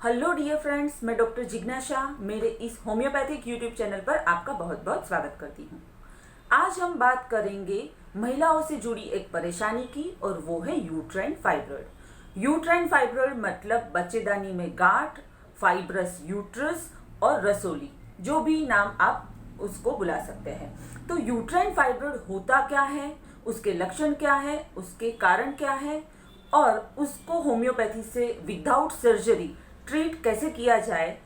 Hello dear friends, मैं doctor जिज्ञासा मेरे इस होम्योपैथिक यूट्यूब चैनल पर आपका बहुत बहुत स्वागत करती हूँ। आज हम बात करेंगे महिलाओं से जुड़ी एक परेशानी की और वो है यूट्राइन फाइब्रॉइड। यूट्राइन फाइब्रॉइड मतलब बच्चेदानी में गांठ, फाइब्रस यूट्रस और रसोली, जो भी नाम आप उसको बुला सकते हैं। तो यूट्राइन फाइब्रॉइड होता क्या है, उसके लक्षण क्या है, उसके कारण क्या है और उसको होम्योपैथी से विदाउट सर्जरी ट्रीट कैसे किया जाए,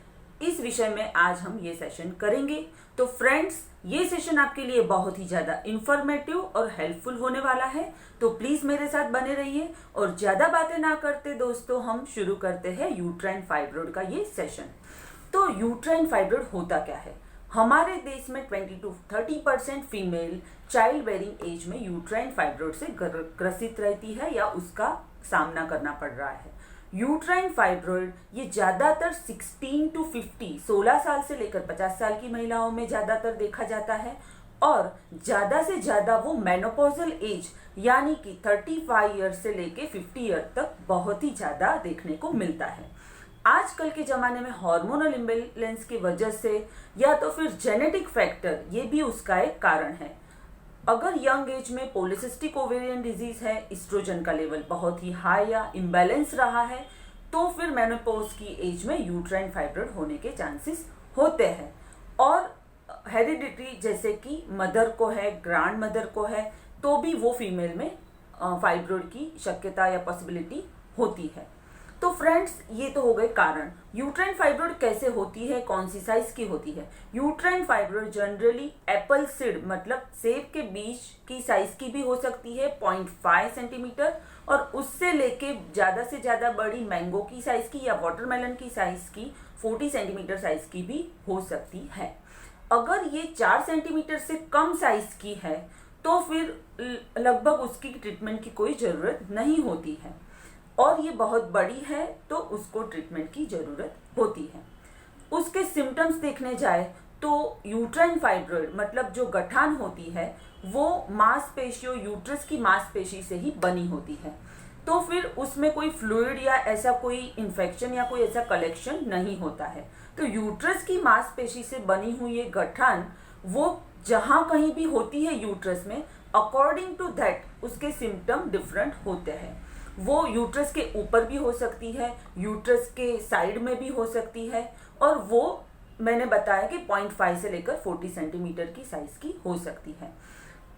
इस विषय में आज हम ये सेशन करेंगे। तो फ्रेंड्स, ये सेशन आपके लिए बहुत ही ज़्यादा इंफॉर्मेटिव और हेल्पफुल होने वाला है, तो प्लीज़ मेरे साथ बने रहिए। और ज़्यादा बातें ना करते दोस्तों, हम शुरू करते हैं यूट्राइन फाइब्रॉइड का ये सेशन। तो यूट्राइन फाइब्रॉइड होता क्या है? हमारे देश में 20 to 30% female child bearing age में यूट्राइन फाइब्रॉइड से ग्रसित रहती है या उसका सामना करना पड़ रहा है। यूट्राइन फाइब्रॉइड ये ज़्यादातर 16 to 50 16 साल से लेकर 50 साल की महिलाओं में ज़्यादातर देखा जाता है और ज़्यादा से ज़्यादा वो मेनोपॉजल एज यानी कि 35 ईयर से लेके 50 ईयर तक बहुत ही ज़्यादा देखने को मिलता है। आजकल के ज़माने में हार्मोनल इम्बैलेंस की वजह से या तो फिर जेनेटिक फैक्टर, ये भी उसका एक कारण है। अगर यंग एज में पॉलीसिस्टिक ओवेरियन डिजीज है, एस्ट्रोजन का लेवल बहुत ही हाई या इम्बैलेंस रहा है, तो फिर मेनोपॉज की एज में यूट्राइन फाइब्रॉइड होने के चांसेस होते हैं। और हेरिडिटरी जैसे कि मदर को है, ग्रैंड मदर को है, तो भी वो फीमेल में फाइब्रॉइड की शक्यता या पॉसिबिलिटी होती है। तो फ्रेंड्स, ये तो हो गए कारण। यूट्राइन फाइब्रॉइड कैसे होती है, कौन सी साइज की होती है? Uterine fibroid generally Apple seed मतलब सेब के बीज की साइज की भी हो सकती है, 0.5 सेंटीमीटर, और उससे लेके ज़्यादा से ज़्यादा बड़ी मैंगो की साइज की या वाटरमेलन की साइज की 40 सेंटीमीटर साइज की भी हो सकती है। अगर ये 4 सेंटीमीटर से कम साइज की है तो फिर लगभग उसकी ट्रीटमेंट की कोई ज़रूरत नहीं होती है, और ये बहुत बड़ी है तो उसको ट्रीटमेंट की ज़रूरत होती है। उसके सिम्टम्स देखने जाए तो यूट्राइन फाइब्रॉइड मतलब जो गठान होती है वो मांसपेशियों, यूट्रस की मांसपेशी से ही बनी होती है, तो फिर उसमें कोई फ्लूइड या ऐसा कोई इन्फेक्शन या कोई ऐसा कलेक्शन नहीं होता है। तो यूट्रस की मांसपेशी से बनी हुई ये गठान वो जहाँ कहीं भी होती है यूट्रस में, अकॉर्डिंग टू दैट उसके सिम्टम डिफरेंट होते हैं। वो यूट्रस के ऊपर भी हो सकती है, यूट्रस के साइड में भी हो सकती है, और वो मैंने बताया कि 0.5 से लेकर 40 सेंटीमीटर की साइज की हो सकती है।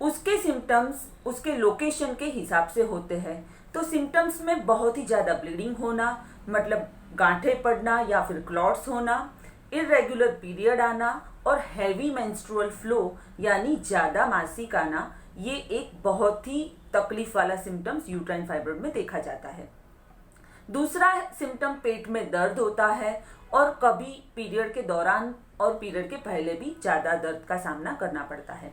उसके सिम्टम्स उसके लोकेशन के हिसाब से होते हैं। तो सिम्टम्स में बहुत ही ज़्यादा ब्लीडिंग होना मतलब गांठें पड़ना या फिर क्लॉट्स होना, इरेगुलर पीरियड आना और हैवी मेंस्ट्रुअल फ्लो यानी ज़्यादा मासिक आना, ये एक बहुत ही तकलीफ वाला सिम्टम्स यूट्राइन फाइब्रॉइड में देखा जाता है। दूसरा सिम्टम पेट में दर्द होता है और कभी पीरियड के दौरान और पीरियड के पहले भी ज़्यादा दर्द का सामना करना पड़ता है।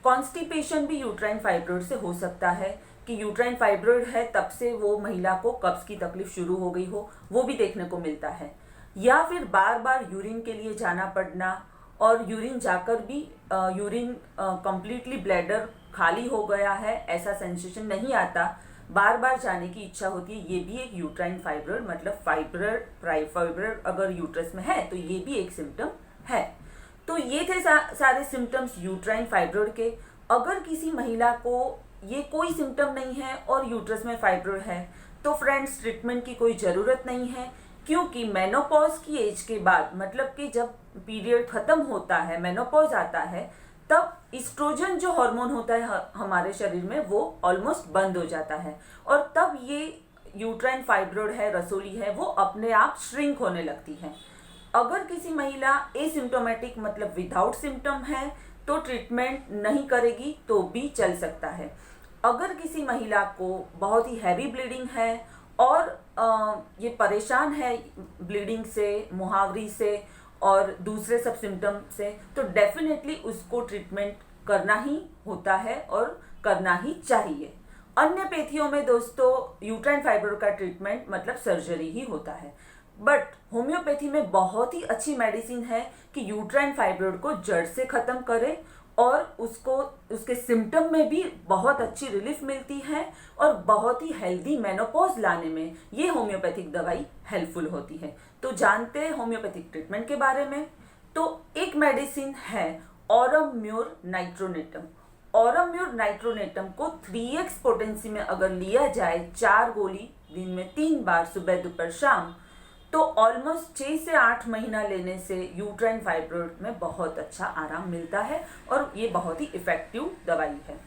कॉन्स्टिपेशन भी यूट्राइन फाइब्रॉइड से हो सकता है कि यूट्राइन फाइब्रॉइड है तब से वो महिला को कब्ज की तकलीफ शुरू हो गई हो, वो भी देखने को मिलता है। या फिर बार बार यूरिन के लिए जाना पड़ना और यूरिन जाकर भी यूरिन कंप्लीटली ब्लैडर खाली हो गया है ऐसा सेंसेशन नहीं आता, बार बार जाने की इच्छा होती है, ये भी एक यूट्राइन फाइब्रॉइड मतलब फाइब्रॉइड अगर यूट्रस में है तो ये भी एक सिम्टम है। तो ये थे सारे सिम्टम्स यूट्राइन फाइब्रॉइड के। अगर किसी महिला को ये कोई सिम्टम नहीं है और यूट्रस में फाइब्रॉइड है तो फ्रेंड्स ट्रीटमेंट की कोई ज़रूरत नहीं है, क्योंकि मेनोपॉज की एज के बाद मतलब कि जब पीरियड ख़त्म होता है, मेनोपॉज आता है, तब एस्ट्रोजन जो हार्मोन होता है हमारे शरीर में वो ऑलमोस्ट बंद हो जाता है, और तब ये यूट्राइन फाइब्रॉइड है, रसोली है, वो अपने आप श्रिंक होने लगती है। अगर किसी महिला एसिम्टोमेटिक मतलब विदाउट सिम्टम है तो ट्रीटमेंट नहीं करेगी तो भी चल सकता है। अगर किसी महिला को बहुत ही हैवी ब्लीडिंग है और ये परेशान है ब्लीडिंग से, मुहावरी से और दूसरे सब सिम्टम से, तो डेफिनेटली उसको ट्रीटमेंट करना ही होता है और करना ही चाहिए। अन्य पैथियों में दोस्तों यूट्राइन फाइब्रॉइड का ट्रीटमेंट मतलब सर्जरी ही होता है, बट होम्योपैथी में बहुत ही अच्छी मेडिसिन है कि यूट्राइन फाइब्रॉइड को जड़ से ख़त्म करे और उसको उसके सिम्टम में भी बहुत अच्छी रिलीफ मिलती है और बहुत ही हेल्दी मेनोपॉज लाने में ये होम्योपैथिक दवाई हेल्पफुल होती है। तो जानते हैं होम्योपैथिक ट्रीटमेंट के बारे में। तो एक मेडिसिन है ऑरम म्योर नाइट्रोनेटम। ऑरम म्योर नाइट्रोनेटम को 3x पोटेंसी में अगर लिया जाए 4 गोली दिन में 3 बार सुबह दोपहर शाम, तो ऑलमोस्ट 6 से 8 महीना लेने से यूट्राइन फाइब्रोइड में बहुत अच्छा आराम मिलता है और ये बहुत ही इफेक्टिव दवाई है।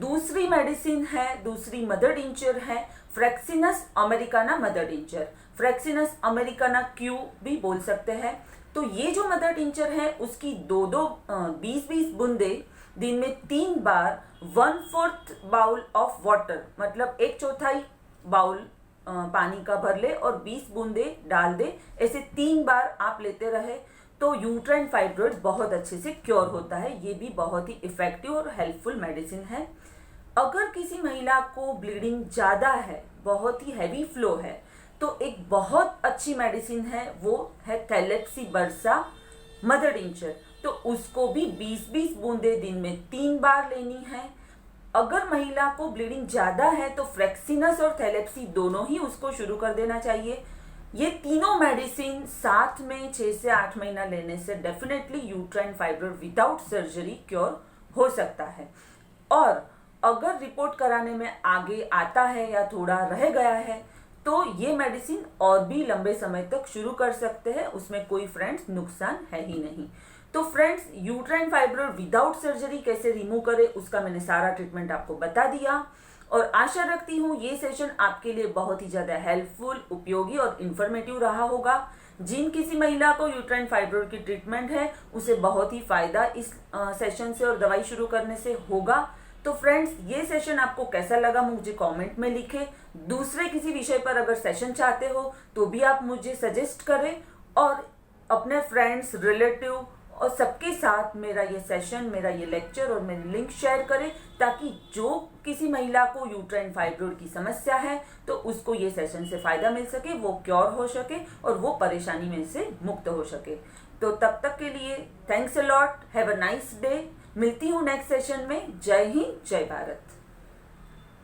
दूसरी मेडिसिन है, दूसरी मदर टिंचर है fraxinus americana mother tincture. Fraxinus americana Q भी बोल सकते हैं। तो ये जो मदर टिंचर है उसकी 20-20 बूंदे दिन में 3 बार 1/4 बाउल ऑफ वाटर, मतलब 1/4 बाउल पानी का भर ले और 20 बूंदे डाल दे, ऐसे 3 बार आप लेते रहे तो यूट्राइन फाइब्रोइड्स बहुत अच्छे से क्योर होता है। ये भी बहुत ही इफेक्टिव और हेल्पफुल मेडिसिन है। अगर किसी महिला को ब्लीडिंग ज़्यादा है, बहुत ही हैवी फ्लो है, तो एक बहुत अच्छी मेडिसिन है, वो है थैलेप्सी बर्सा मदर टिंचर। तो उसको भी 20-20 बूंदे दिन में 3 बार लेनी है। अगर महिला को ब्लीडिंग ज़्यादा है तो फ्रेक्सिनस और थैलेप्सी दोनों ही उसको शुरू कर देना चाहिए। ये तीनों मेडिसिन साथ में 6 से 8 महीना लेने से definitely uterine fibroid without surgery cure हो सकता है। और अगर रिपोर्ट कराने में आगे आता है या थोड़ा रह गया है तो ये मेडिसिन और भी लंबे समय तक शुरू कर सकते हैं, उसमें कोई फ्रेंड्स नुकसान है ही नहीं। तो friends, uterine fibroid without surgery कैसे रिमूव करें उसका मैंने सारा ट्रीटमेंट आपको बता दिया और आशा रखती हूँ ये सेशन आपके लिए बहुत ही ज़्यादा हेल्पफुल, उपयोगी और इन्फॉर्मेटिव रहा होगा। जिन किसी महिला को यूट्राइन फाइब्रोइड की ट्रीटमेंट है उसे बहुत ही फायदा इस सेशन से और दवाई शुरू करने से होगा। तो फ्रेंड्स, ये सेशन आपको कैसा लगा मुझे कमेंट में लिखें। दूसरे किसी विषय पर अगर सेशन चाहते हो तो भी आप मुझे सजेस्ट करें और अपने फ्रेंड्स, रिलेटिव और सबके साथ मेरा ये सेशन, मेरा ये लेक्चर और मेरी लिंक शेयर करें, ताकि जो किसी महिला को यूट्राइन फाइब्रोइड की समस्या है तो उसको ये सेशन से फ़ायदा मिल सके, वो क्योर हो सके और वो परेशानी में से मुक्त हो सके। तो तब तक के लिए thanks a lot, have a nice day. मिलती हूँ नेक्स्ट सेशन में। जय हिंद, जय भारत।